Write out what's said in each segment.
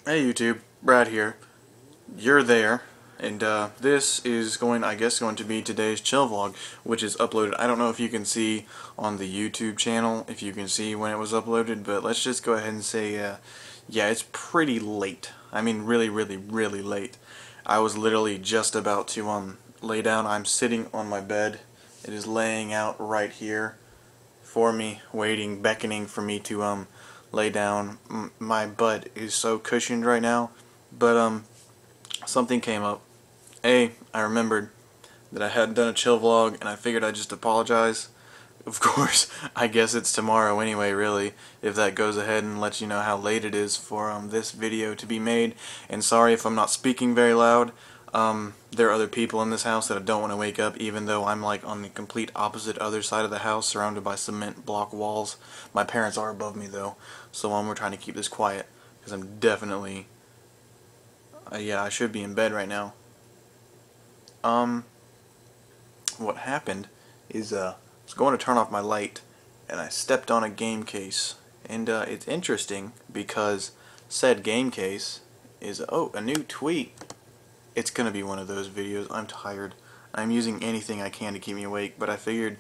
Hey YouTube, Brad here. You're there, and this is I guess, going to be today's chill vlog, which is uploaded. I don't know if you can see on the YouTube channel, if you can see when it was uploaded, but let's just go ahead and say, yeah, it's pretty late. I mean, really, really, really late. I was literally just about to lay down. I'm sitting on my bed. It is laying out right here for me, waiting, beckoning for me to lay down. My butt is so cushioned right now, but something came up. I remembered that I hadn't done a chill vlog, and I figured I'd just apologize. Of course, I guess it's tomorrow anyway, really, if that goes ahead and lets you know how late it is for this video to be made. And sorry if I'm not speaking very loud. There are other people in this house that I don't want to wake up, even though I'm like on the complete opposite other side of the house, surrounded by cement block walls. My parents are above me though, so we're trying to keep this quiet, because I'm definitely, yeah, I should be in bed right now. What happened is, I was going to turn off my light, and I stepped on a game case, and it's interesting because said game case is, oh, a new tweet. It's gonna be one of those videos. I'm tired. I'm using anything I can to keep me awake, but I figured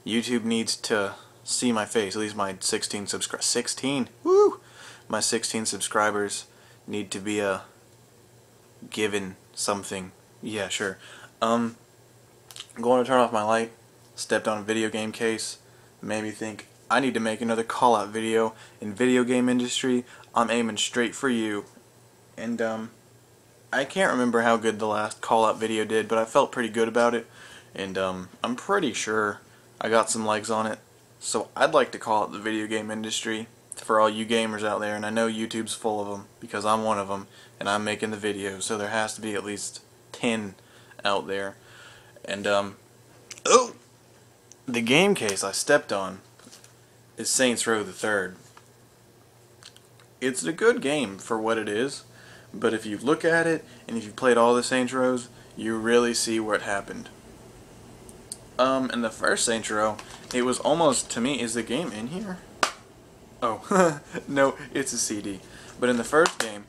YouTube needs to see my face. At least my 16 subscribers. 16? Woo! My 16 subscribers need to be given something. Yeah, sure. I'm going to turn off my light. Stepped on a video game case. Made me think I need to make another call-out video. In video game industry, I'm aiming straight for you. And I can't remember how good the last call-out video did, but I felt pretty good about it, and I'm pretty sure I got some likes on it. So I'd like to call out the video game industry for all you gamers out there, and I know YouTube's full of them, because I'm one of them, and I'm making the video, so there has to be at least 10 out there. And oh! The game case I stepped on is Saints Row the Third. It's a good game for what it is. But if you look at it, and if you played all the Saints Rows, you really see what happened. In the first Saints Row, it was almost, to me, is the game in here? Oh, no, it's a CD. But in the first game,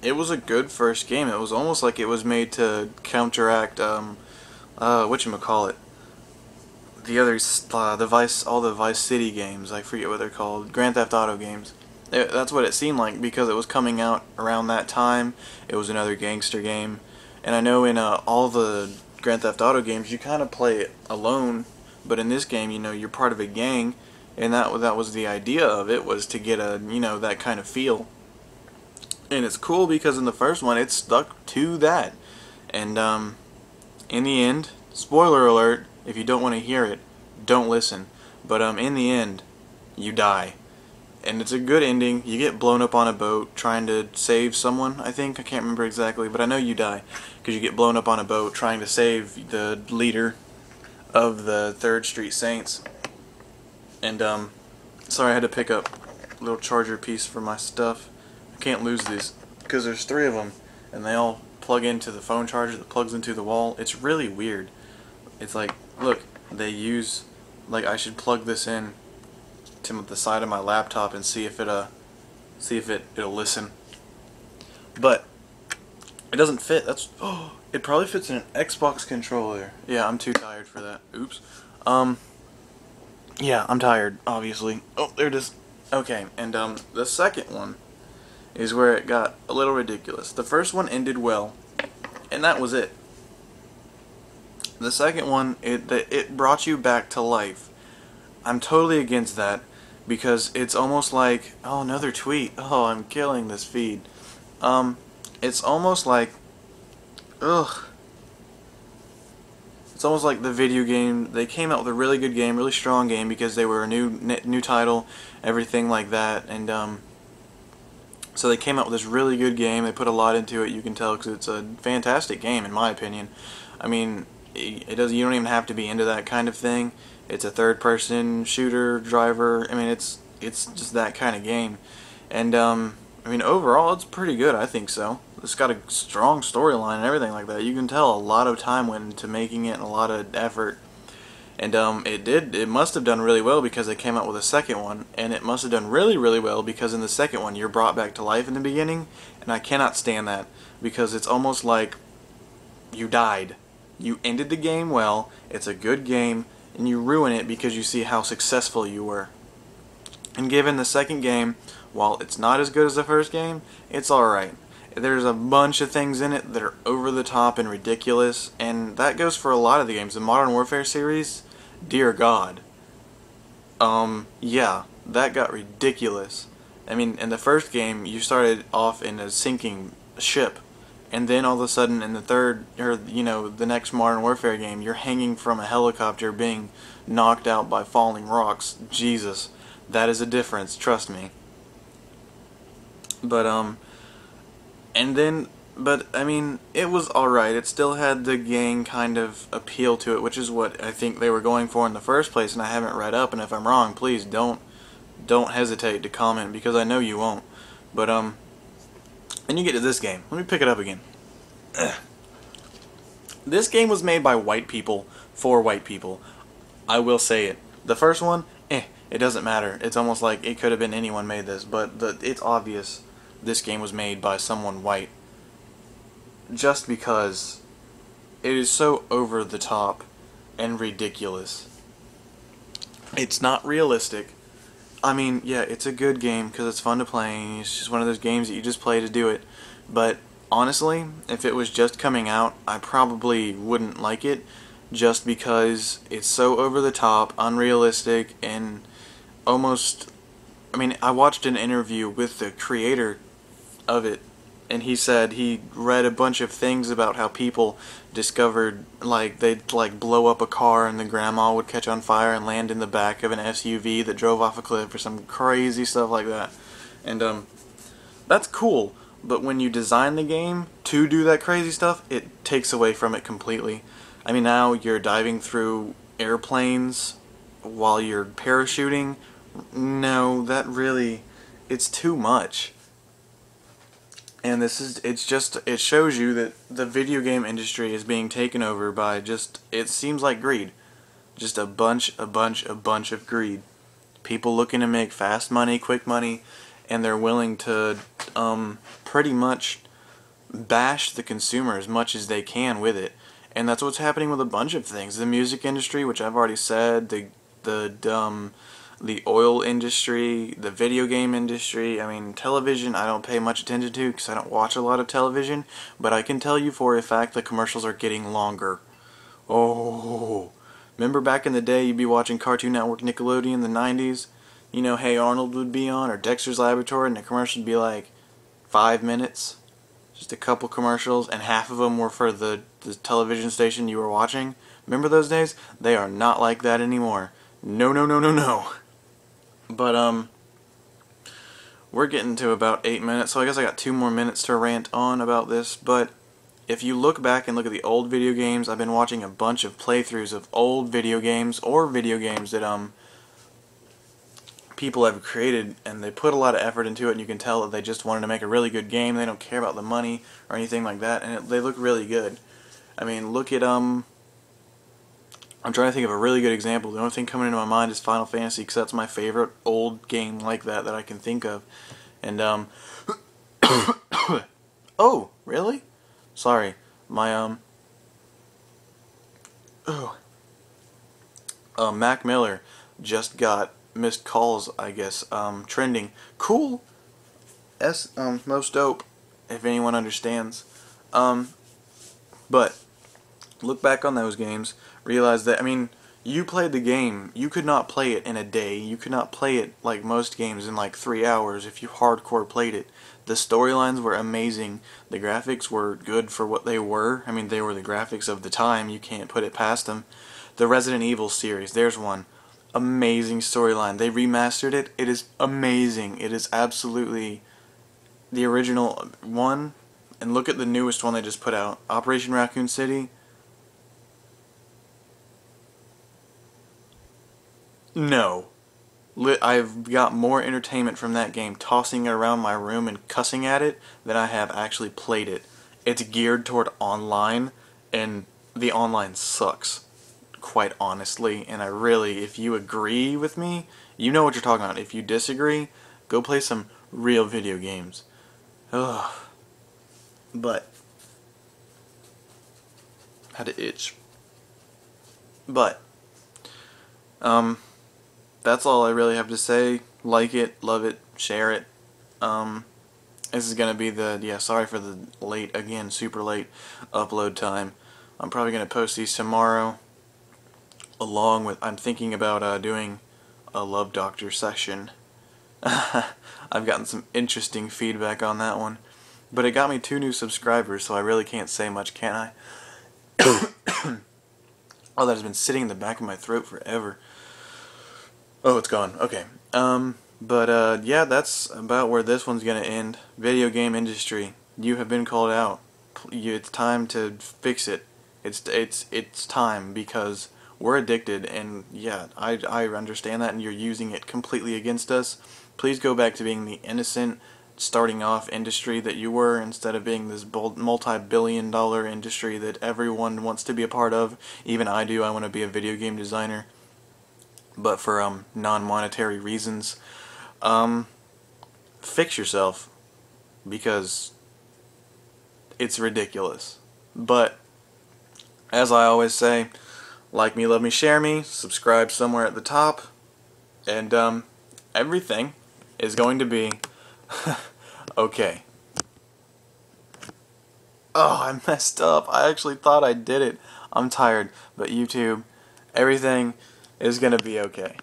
it was a good first game. It was almost like it was made to counteract, whatchamacallit, the other, all the Vice City games, I forget what they're called, Grand Theft Auto games. That's what it seemed like, because it was coming out around that time. It was another gangster game, and I know in all the Grand Theft Auto games you kind of play it alone, but in this game, you know, you're part of a gang, and that was the idea of it, was to get a, you know, that kind of feel. And it's cool because in the first one it stuck to that, and in the end, spoiler alert, if you don't want to hear it, don't listen, but in the end, you die. And it's a good ending. You get blown up on a boat trying to save someone, I think. I can't remember exactly, but I know you die because you get blown up on a boat trying to save the leader of the 3rd Street Saints. And sorry, I had to pick up a little charger piece for my stuff. I can't lose these because there's 3 of them, and they all plug into the phone charger that plugs into the wall. It's really weird. It's like, look, they use, like, I should plug this in to the side of my laptop and see if it'll listen, but it doesn't fit. That's, oh, it probably fits in an Xbox controller. Yeah, I'm too tired for that. Oops. Yeah, I'm tired, obviously. Oh, there it is. Okay, and the second one is where it got a little ridiculous. The first one ended well, and that was it. The second one, it brought you back to life. I'm totally against that, because it's almost like, oh, another tweet, oh, I'm killing this feed. It's almost like, ugh. It's almost like the video game, they came out with a really good game, really strong game, because they were a new title, everything like that, and so they came out with this really good game. They put a lot into it, you can tell, because it's a fantastic game, in my opinion. I mean, you don't even have to be into that kind of thing. It's a third-person shooter, driver. I mean, it's just that kind of game. And, I mean, overall, it's pretty good, I think so. It's got a strong storyline and everything like that. You can tell a lot of time went into making it and a lot of effort. And it must have done really well because they came out with a second one, and it must have done really, really well because in the second one you're brought back to life in the beginning, and I cannot stand that because it's almost like you died. You ended the game well, it's a good game, and you ruin it because you see how successful you were. And given the second game, while it's not as good as the first game, it's alright. There's a bunch of things in it that are over the top and ridiculous, and that goes for a lot of the games. The Modern Warfare series, dear God. Yeah, that got ridiculous. I mean, in the first game, you started off in a sinking ship, and then all of a sudden in the third, or the next Modern Warfare game, you're hanging from a helicopter being knocked out by falling rocks. Jesus, that is a difference, trust me. But, I mean, it was alright. It still had the gang kind of appeal to it, which is what I think they were going for in the first place, and I haven't read up, and if I'm wrong, please don't hesitate to comment, because I know you won't. But, then you get to this game. Let me pick it up again. This game was made by white people for white people. I will say it. The first one, it doesn't matter. It's almost like it could have been anyone made this, but it's obvious this game was made by someone white. Just because it is so over the top and ridiculous. It's not realistic. I mean, yeah, it's a good game because it's fun to play. It's just one of those games that you just play to do it. But honestly, if it was just coming out, I probably wouldn't like it just because it's so over the top, unrealistic, and almost... I mean, I watched an interview with the creator of it, and he said he read a bunch of things about how people discovered, like, they'd blow up a car and the grandma would catch on fire and land in the back of an SUV that drove off a cliff or some crazy stuff like that. And that's cool, but when you design the game to do that crazy stuff, it takes away from it completely. I mean, now you're diving through airplanes while you're parachuting. No, that really, it's too much. And it shows you that the video game industry is being taken over by it seems like greed. Just a bunch of greed. People looking to make fast money, quick money, and they're willing to pretty much bash the consumer as much as they can with it. And that's what's happening with a bunch of things. The music industry, which I've already said, the oil industry, the video game industry. I mean, television I don't pay much attention to because I don't watch a lot of television, but I can tell you for a fact the commercials are getting longer. Oh, remember back in the day you'd be watching Cartoon Network, Nickelodeon in the 90s? You know, Hey Arnold would be on, or Dexter's Laboratory, and the commercial would be like 5 minutes. Just a couple commercials, and half of them were for the television station you were watching. Remember those days? They are not like that anymore. No, no, no, no, no. But, we're getting to about 8 minutes, so I guess I got 2 more minutes to rant on about this. But if you look back and look at the old video games, I've been watching a bunch of playthroughs of old video games, or video games that, people have created, and they put a lot of effort into it, and you can tell that they just wanted to make a really good game. They don't care about the money or anything like that, and they look really good. I mean, look at, I'm trying to think of a really good example. The only thing coming into my mind is Final Fantasy, because that's my favorite old game like that I can think of. And, oh, really? Sorry. My, Mac Miller just got missed calls, I guess, trending. Cool. Most dope, if anyone understands. But, look back on those games, realize that, I mean, you played the game. You could not play it in a day. You could not play it like most games in like 3 hours if you hardcore played it. The storylines were amazing. The graphics were good for what they were. I mean, they were the graphics of the time. You can't put it past them. The Resident Evil series, there's one. Amazing storyline. They remastered it. It is amazing. It is absolutely the original one. And look at the newest one they just put out. Operation Raccoon City. No. I've got more entertainment from that game tossing it around my room and cussing at it than I have actually played it. It's geared toward online, and the online sucks. quite honestly, and I really, if you agree with me, you know what you're talking about. If you disagree, go play some real video games. Ugh. But had to itch. But that's all I really have to say. Like it, love it, share it. This is gonna be the sorry for the late again, super late upload time. I'm probably gonna post these tomorrow. Along with, I'm thinking about doing a Love Doctor session. I've gotten some interesting feedback on that one, but it got me 2 new subscribers, so I really can't say much, can I? Oh, that has been sitting in the back of my throat forever. Oh, it's gone. Okay. Yeah, that's about where this one's gonna end. Video game industry, you have been called out. It's time to fix it. It's time, because we're addicted, and yeah, I understand that, and you're using it completely against us. Please go back to being the innocent, starting off industry that you were, instead of being this multi-billion-dollar industry that everyone wants to be a part of. Even I do. I want to be a video game designer, but for non-monetary reasons. Fix yourself, because it's ridiculous. But as I always say, like me, love me, share me, subscribe somewhere at the top, and everything is going to be okay. Oh, I messed up. I actually thought I did it. I'm tired, but YouTube, everything is gonna be okay.